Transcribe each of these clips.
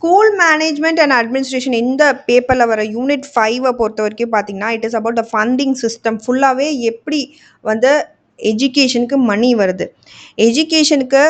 School management and administration இந்த பேப்பரில் வர யூனிட் 5 பொறுத்த வரைக்கும் பார்த்தீங்கன்னா it is about the funding system. ஃபுல்லாகவே எப்படி வந்து எஜுகேஷனுக்கு மணி வருது, எஜுகேஷனுக்கு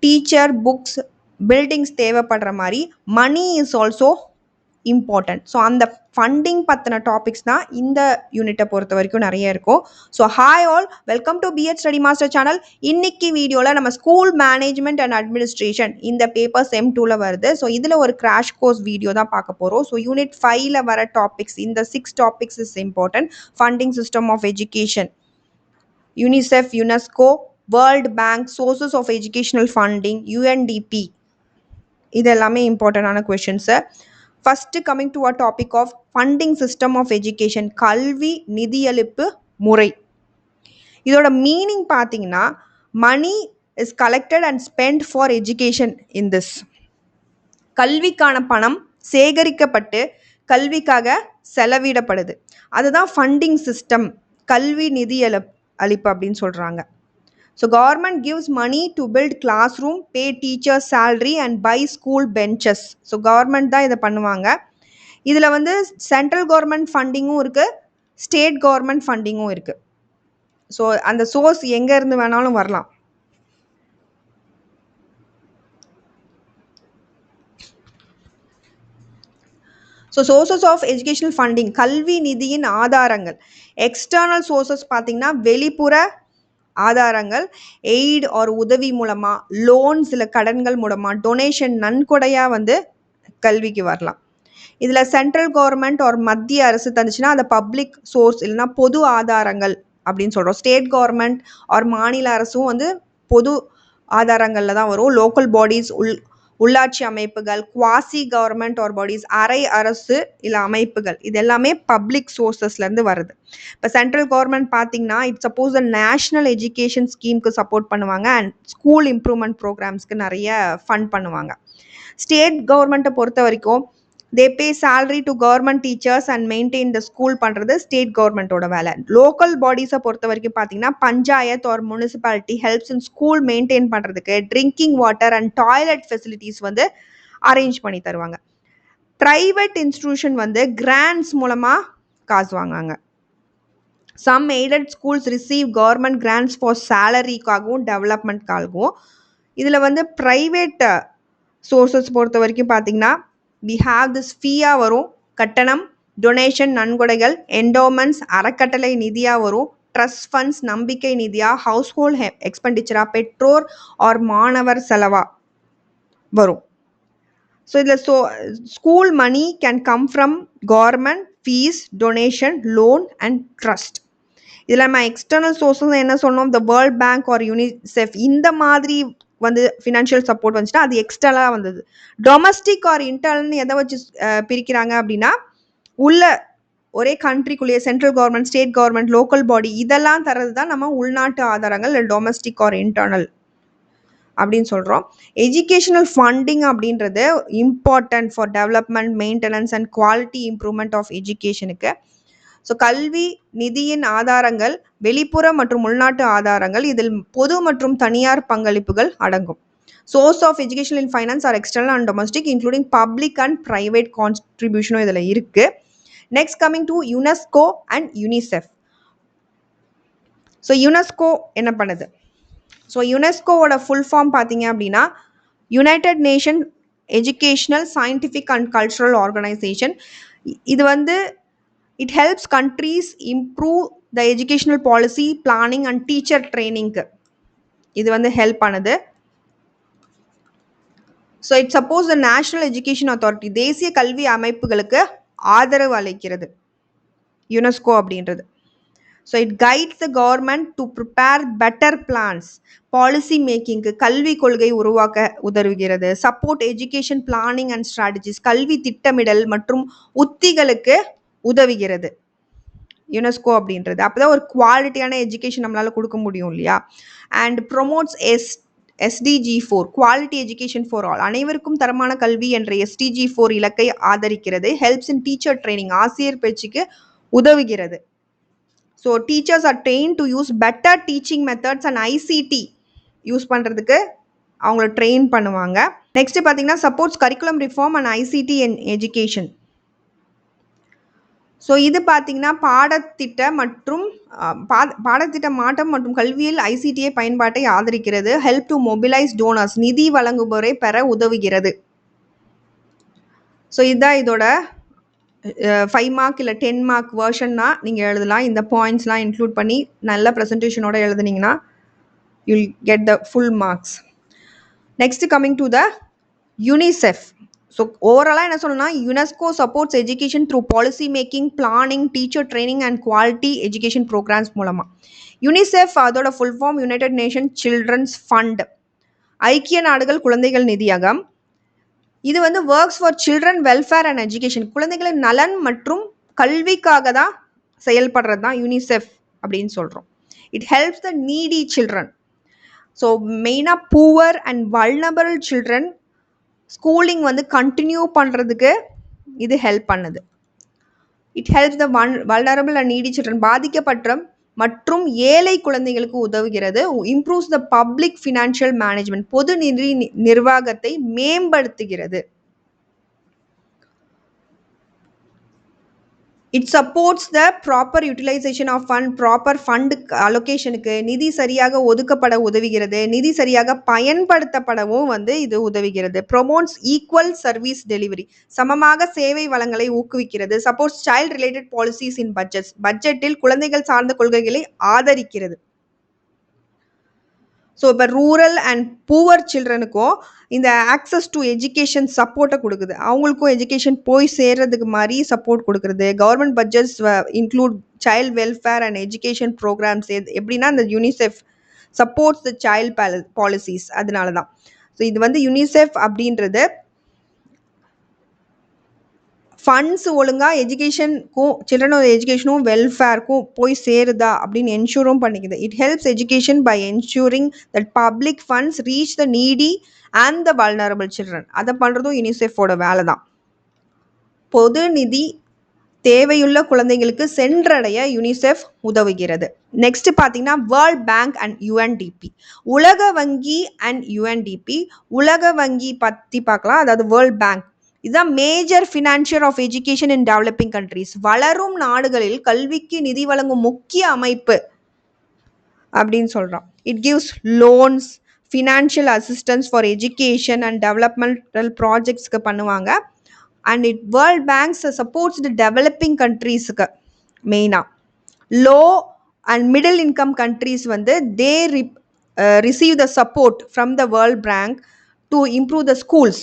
டீச்சர், புக்ஸ், பில்டிங்ஸ் தேவைப்படுற மாதிரி money is also important. So அந்த ஃபண்டிங் பற்றின டாபிக்ஸ் தான் இந்த யூனிட்டை பொறுத்த வரைக்கும் நிறைய இருக்கும். So hi all, welcome to B Ed study master channel. இன்னைக்கு வீடியோவில் நம்ம ஸ்கூல் மேனேஜ்மெண்ட் அண்ட் அட்மினிஸ்ட்ரேஷன் இந்த பேப்பர் செம் 2ல் வருது. ஸோ இதில் ஒரு கிராஷ் கோர்ஸ் வீடியோ தான் பார்க்க போகிறோம். ஸோ யூனிட் 5ல் வர டாபிக்ஸ், இந்த 6 topics is important. Funding system of education, UNICEF, UNESCO, world bank, sources of educational funding, UNDP, இது எல்லாமே இம்பார்ட்டண்டான questions. First coming to a topic of funding system of education, கல்வி நிதியளிப்பு முறை. இதோட மீனிங் பார்த்தீங்கன்னா money is collected and spend for education in this. கல்விக்கான பணம் சேகரிக்கப்பட்டு கல்விக்காக செலவிடப்படுது. அதுதான் ஃபண்டிங் சிஸ்டம், கல்வி நிதியளிப்பு அப்படின்னு சொல்கிறாங்க. So government gives money to build classroom, pay teachers salary and buy school benches. So government தான் இதை பண்ணுவாங்க. இதில் வந்து சென்ட்ரல் கவர்மெண்ட் ஃபண்டிங்கும் இருக்குது, ஸ்டேட் கவர்மெண்ட் ஃபண்டிங்கும் இருக்குது. ஸோ அந்த சோர்ஸ் எங்கே இருந்து வேணாலும் வரலாம். So sources of educational funding, கல்வி நிதியின் ஆதாரங்கள். எக்ஸ்டர்னல் சோர்சஸ் பார்த்திங்கன்னா வெளிப்புற ஆதாரங்கள், எய்டு ஆர் உதவி மூலமாக, லோன்ஸ் இல்லை கடன்கள் மூலமாக, டொனேஷன் நன்கொடையாக வந்து கல்விக்கு வரலாம். இதில் சென்ட்ரல் கவர்மெண்ட் ஆர் மத்திய அரசு தந்துச்சுன்னா அதை பப்ளிக் சோர்ஸ் இல்லைனா பொது ஆதாரங்கள் அப்படின்னு சொல்கிறோம். ஸ்டேட் கவர்மெண்ட் ஆர் மாநில அரசும் வந்து பொது ஆதாரங்களில் தான் வரும். லோக்கல் பாடிஸ், உள்ளாட்சி அமைப்புகள், குவாசி கவர்மெண்ட் ஆர் பாடிஸ், அரை அரசு இல்லை அமைப்புகள், இது எல்லாமே பப்ளிக் சோர்சஸ்லேருந்து வருது. இப்போ சென்ட்ரல் கவர்மெண்ட் பார்த்தீங்கன்னா இட்ஸ் சப்போஸ் நேஷ்னல் எஜுகேஷன் ஸ்கீமுக்கு சப்போர்ட் பண்ணுவாங்க அண்ட் ஸ்கூல் இம்ப்ரூவ்மெண்ட் ப்ரோக்ராம்ஸ்க்கு நிறைய ஃபண்ட் பண்ணுவாங்க. ஸ்டேட் கவர்மெண்ட்டை பொறுத்த வரைக்கும் they pay salary to government teachers and maintain the school பண்ணுறது ஸ்டேட் கவர்மெண்ட்டோட வேலை. லோக்கல் பாடிஸை பொறுத்த வரைக்கும் பார்த்தீங்கன்னா panchayat or municipality helps in school maintain பண்ணுறதுக்கு drinking water and toilet facilities வந்து அரேஞ்ச் பண்ணி தருவாங்க. ப்ரைவேட் இன்ஸ்டிடியூஷன் வந்து கிராண்ட்ஸ் மூலமாக காசு வாங்குவாங்க. Some aided schools receive government grants for சேலரிக்காகவும் டெவலப்மெண்ட்காகவும். இதில் வந்து ப்ரைவேட் சோர்சஸ் பொறுத்த வரைக்கும் பார்த்தீங்கன்னா we have this ஃபீயாக வரும், கட்டணம், டொனேஷன் நன்கொடைகள், என்டோமெண்ட்ஸ் அறக்கட்டளை நிதியாக வரும், ட்ரஸ்ட் ஃபண்ட்ஸ் நம்பிக்கை நிதியாக, ஹவுஸ் ஹோல்ட் எக்ஸ்பெண்டிச்சராக, பெற்றோர் ஆர் மாணவர் செலவாக வரும். ஸோ இதில் school money can come from government, fees, donation, loan and trust. இதில் நம்ம எக்ஸ்டர்னல் சோர்ஸஸ் என்ன சொன்னோம், the world bank or UNICEF இந்த மாதிரி வந்து ஃபினான்ஷியல் சப்போர்ட் வந்துச்சுன்னா அது எக்ஸ்டர்னலாக வந்தது. டொமஸ்டிக் ஆர் இன்டர்னல் எதை வச்சு பிரிக்கிறாங்க அப்படின்னா உள்ள ஒரே கண்ட்ரிக்குள்ளேயே central government, state government, local body இதெல்லாம் தரது தான் நம்ம உள்நாட்டு ஆதாரங்கள் இல்லை டொமஸ்டிக் ஆர் இன்டர்னல் அப்படின்னு சொல்கிறோம். எஜுகேஷனல் ஃபண்டிங் அப்படின்றது important for development, maintenance and quality improvement of எஜுகேஷனுக்கு. ஸோ கல்வி நிதியின் ஆதாரங்கள் வெளிப்புற மற்றும் உள்நாட்டு ஆதாரங்கள், இதில் பொது மற்றும் தனியார் பங்களிப்புகள் அடங்கும். Source of education in finance are external and domestic including public and private கான்ட்ரிபியூஷனும் இதில் இருக்குது. Next coming to UNESCO and UNICEF. So UNESCO என்ன பண்ணுது? ஸோ யுனெஸ்கோவோட ஃபுல் ஃபார்ம் பார்த்தீங்க அப்படின்னா united nation educational, scientific and cultural organisation. இது வந்து it helps countries improve the educational policy, planning and teacher training. இது வந்து ஹெல்ப் பண்ணுது. So it supports the national education authority, தேசிய கல்வி அமைப்புகளுக்கு ஆதரவு அளிக்கிறது யுனெஸ்கோ அப்படின்றது. So it guides the government to prepare better plans, policy மேக்கிங்க்கு கல்வி கொள்கை உருவாக்க உதவுகிறது. Support education planning and strategies, கல்வி திட்டமிடல் மற்றும் உத்திகளுக்கு உதவுகிறது யுனெஸ்கோ அப்படின்றது. அப்போதான் ஒரு குவாலிட்டியான எஜுகேஷன் நம்மளால் கொடுக்க முடியும் இல்லையா. And promotes SDG 4, quality education for all, அனைவருக்கும் தரமான கல்வி என்ற SDG 4 இலக்கை ஆதரிக்கிறது. ஹெல்ப்ஸ் இன் டீச்சர் ட்ரைனிங், ஆசிரியர் பயிற்சிக்கு உதவுகிறது. So teachers are train to use better teaching methods and ICT use பண்ணுறதுக்கு அவங்கள ட்ரெயின் பண்ணுவாங்க. நெக்ஸ்ட் பார்த்தீங்கன்னா supports curriculum reform and ICT in education. So இது பார்த்தீங்கன்னா பாடத்திட்ட மாற்றம் மற்றும் கல்வியில் ஐசிடிஐ பயன்பாட்டை ஆதரிக்கிறது. ஹெல்ப் டு மொபிலைஸ் டோனர்ஸ், நிதி வழங்குபவரை பெற உதவுகிறது. ஸோ இதுதான் இதோட 5 மார்க் இல்லை 10 மார்க் வேர்ஷன்னா நீங்கள் எழுதலாம். இந்த பாயிண்ட்ஸ்லாம் இன்க்ளூட் பண்ணி நல்ல ப்ரெசன்டேஷனோட எழுதுனீங்கன்னா you'll get the full marks. Next coming to the UNICEF. So ஓவராலாக என்ன சொல்லணும்னா, UNESCO supports education through policy making, planning, teacher training and quality education programmes மூலமாக. யுனிசெஃப் அதோட full form united nation children's fund, ஐக்கிய நாடுகள் குழந்தைகள் நிதியகம். இது வந்து works for children welfare and education, குழந்தைகளின் நலன் மற்றும் கல்விக்காக தான் செயல்படுறது தான் யூனிசெஃப் அப்படின்னு சொல்கிறோம். It helps the needy children. So மெயினாக poor and vulnerable children schooling வந்து கண்டினியூ பண்ணுறதுக்கு இது ஹெல்ப் பண்ணுது. It helps the vulnerable and needy children, பாதிக்கப்பட்ட மற்றும் ஏழை குழந்தைகளுக்கு உதவுகிறது. Improves the public financial management, பொது நிதி நிர்வாகத்தை மேம்படுத்துகிறது. It supports the proper utilisation of fund, proper fund அலோகேஷனுக்கு நிதி சரியாக ஒதுக்கப்பட உதவுகிறது. நிதி சரியாக பயன்படுத்தப்படவும் வந்து இது உதவுகிறது. ப்ரொமோட்ஸ் ஈக்குவல் சர்வீஸ் டெலிவரி, சமமாக சேவை வளங்களை ஊக்குவிக்கிறது. சப்போர்ட்ஸ் சைல்ட் ரிலேட்டட் பாலிசிஸ் இன் பட்ஜெட்டில் குழந்தைகள் சார்ந்த கொள்கைகளை ஆதரிக்கிறது. ஸோ இப்போ ரூரல் அண்ட் புவர் சில்ட்ரனுக்கும் இந்த ஆக்சஸ் டு எஜுகேஷன் சப்போர்ட்டை கொடுக்குது. அவங்களுக்கும் எஜுகேஷன் போய் சேர்றதுக்கு மாதிரி சப்போர்ட் கொடுக்குறது. Government budgets include child welfare and education programmes. எப்படின்னா இந்த UNICEF supports the child policies, அதனால தான். ஸோ இது வந்து யூனிசெஃப் அப்படின்றது ஃபண்ட்ஸ் ஒழுங்காக எஜுகேஷனுக்கும் சில்ட்ரனோட எஜுகேஷனும் வெல்ஃபேருக்கும் போய் சேருதா அப்படின்னு என்ஷூரும் பண்ணிக்குது. It helps education by ensuring that public funds reach the needy and the vulnerable children. அதை பண்ணுறதும் யூனிசெஃபோட வேலை தான். பொது நிதி தேவையுள்ள குழந்தைங்களுக்கு சென்றடைய யூனிசெஃப் உதவுகிறது. நெக்ஸ்ட் பார்த்தீங்கன்னா வேர்ல்ட் பேங்க் அண்ட் யுஎன்டிபி. உலக வங்கி அண்ட் யுஎன்டிபி. உலக வங்கி பற்றி பார்க்கலாம், அதாவது வேர்ல்ட் பேங்க் இதுதான் major financier of education in developing countries. வளரும் நாடுகளில் கல்விக்கு நிதி வழங்கும் முக்கிய அமைப்பு அப்படின்னு சொல்கிறோம். It gives loans, financial assistance for education and developmental ப்ராஜெக்ட்ஸ்க்கு பண்ணுவாங்க. And it world banks supports the developing கண்ட்ரீஸுக்கு மெயினாக. Low and middle income countries வந்து they receive the support from the world bank to improve the schools.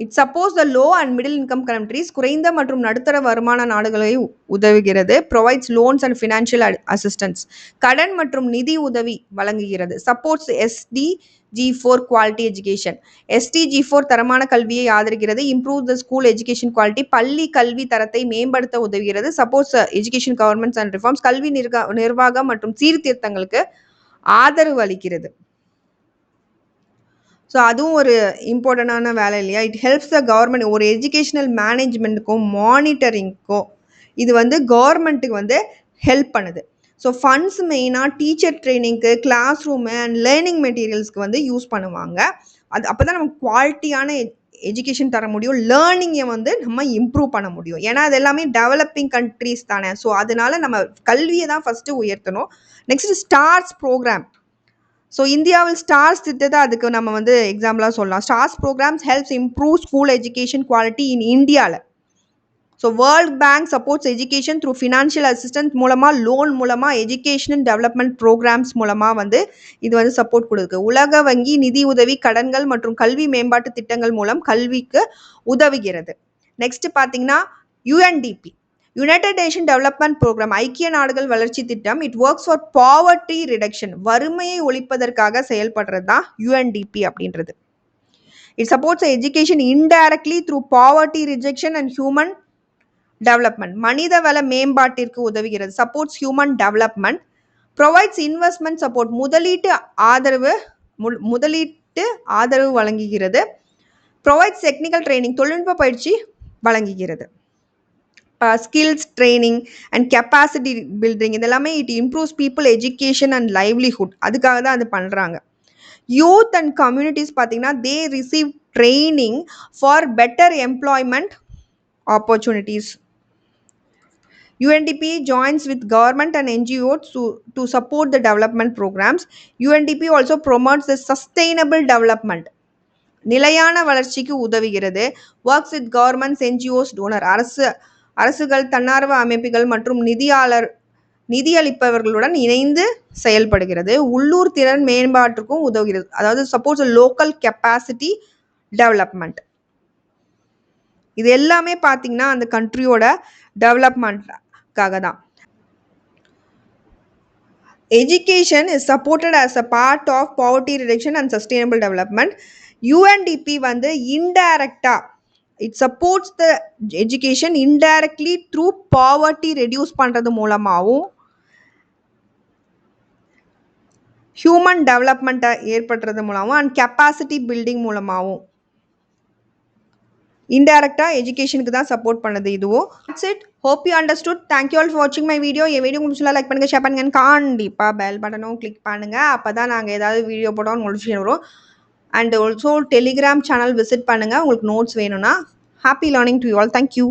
It supports the low and middle income countries, குறைந்த மற்றும் நடுத்தர வருமான நாடுகளை உதவுகிறது. Provides loans and financial assistance, கடன் மற்றும் நிதி உதவி வழங்குகிறது. Supports SDG4 quality education. SDG4 தரமான கல்வியை ஆதரிக்கிறது. Improve the school education quality, பள்ளி கல்வி தரத்தை மேம்படுத்த உதவுகிறது. Supports education governments and reforms, கல்வி நிர்வாகம் மற்றும் சீர்திருத்தங்களுக்கு ஆதரவு அளிக்கிறது. ஸோ அதுவும் ஒரு இம்பார்ட்டண்டான வேலை இல்லையா? இட் ஹெல்ப்ஸ் த கவர்மெண்ட், ஒரு எஜுகேஷ்னல் மேனேஜ்மெண்ட்டுக்கும் மானிட்டரிங்க்கும் இது வந்து கவர்மெண்ட்டுக்கு வந்து ஹெல்ப் பண்ணுது. ஸோ ஃபண்ட்ஸ் மெயினாக டீச்சர் ட்ரைனிங்க்கு, கிளாஸ் ரூமு அண்ட் லேர்னிங் மெட்டீரியல்ஸ்க்கு வந்து யூஸ் பண்ணுவாங்க. அது அப்போ தான் நமக்கு குவாலிட்டியான எஜுகேஷன் தர முடியும். லேர்னிங்கை வந்து நம்ம இம்ப்ரூவ் பண்ண முடியும். ஏன்னா அது எல்லாமே டெவலப்பிங் கண்ட்ரீஸ் தானே. ஸோ அதனால நம்ம கல்வியை தான் ஃபஸ்ட்டு உயர்த்தணும். Next STARS programme. ஸோ இந்தியாவில் ஸ்டார்ஸ் திட்டத்தை அதுக்கு நம்ம வந்து எக்ஸாம்பிளாக சொல்லலாம். STARS programmes helps improve school education quality in இந்தியாவில். So world bank supports education through financial assistance மூலமாக, லோன் மூலமாக, எஜுகேஷன் டெவலப்மெண்ட் ப்ரோக்ராம்ஸ் மூலமாக வந்து இது வந்து சப்போர்ட் கொடுக்குது. உலக வங்கி நிதி உதவி, கடன்கள் மற்றும் கல்வி மேம்பாட்டு திட்டங்கள் மூலம் கல்விக்கு உதவுகிறது. நெக்ஸ்ட் பார்த்தீங்கன்னா UNDP, united nation development programme, ஐக்கிய நாடுகள் வளர்ச்சி திட்டம். It works for poverty reduction, வறுமையை ஒழிப்பதற்காக செயல்படுறது தான் யுஎன்டிபி அப்படின்றது. It supports education indirectly through poverty rejection and human development, மனித வள மேம்பாட்டிற்கு உதவுகிறது. Supports human development. Provides investment support, முதலீட்டு ஆதரவு வழங்குகிறது. ப்ரொவைட்ஸ் டெக்னிக்கல் ட்ரைனிங், தொழில்நுட்ப பயிற்சி வழங்குகிறது. Skills training and capacity building, இதெல்லாமே it improves people education and livelihood, அதுக்காக தான் அது பண்ணுறாங்க. யூத் அண்ட் கம்யூனிட்டிஸ் பார்த்தீங்கன்னா தே receive training for better employment opportunities. UNDP joins with government and NGOs to support the development programs. UNDP also promotes the sustainable development. நிலையான வளர்ச்சிக்கு உதவுகிறது. Works with governments, NGOs, donor அரசுகள், தன்னார்வ அமைப்புகள் மற்றும் நிதியளிப்பவர்களுடன் இணைந்து செயல்படுகிறது. உள்ளூர் திறன் மேம்பாட்டுக்கும் உதவுகிறது. அதாவது சப்போர்ட்ஸ் லோக்கல் கெப்பாசிட்டி டெவலப்மெண்ட். இது எல்லாமே பார்த்தீங்கன்னா அந்த கண்ட்ரியோட டெவலப்மெண்ட்காக தான். Education is supported as a part of poverty reduction and sustainable development. UNDP வந்து இன்டைரக்டாக it supports the education indirectly through poverty reduce பண்ணுறது மூலமாகவும் ஹியூமன் டெவலப்மெண்ட்டை ஏற்படுறது மூலமாகவும் அண்ட் கெப்பாசிட்டி பில்டிங் மூலமாகவும் இன்டைரக்டாக எஜுகேஷனுக்கு தான் சப்போர்ட் பண்ணுது இதுவும். That's it. Hope you understood. Thank you all for watching my video. N video உங்களுக்கு லைக் பண்ணுங்கள், ஷேர் பண்ணுங்க, கண்டிப்பாக பெல் பட்டனும் கிளிக் பண்ணுங்கள். அப்போ தான் நாங்கள் ஏதாவது வீடியோ போட்டோம் நோட்டிஃபிகேஷன் வரும். And also Telegram channel visit பண்ணுங்கள் உங்களுக்கு நோட்ஸ் வேணும்னா. Happy learning to you all. Thank you.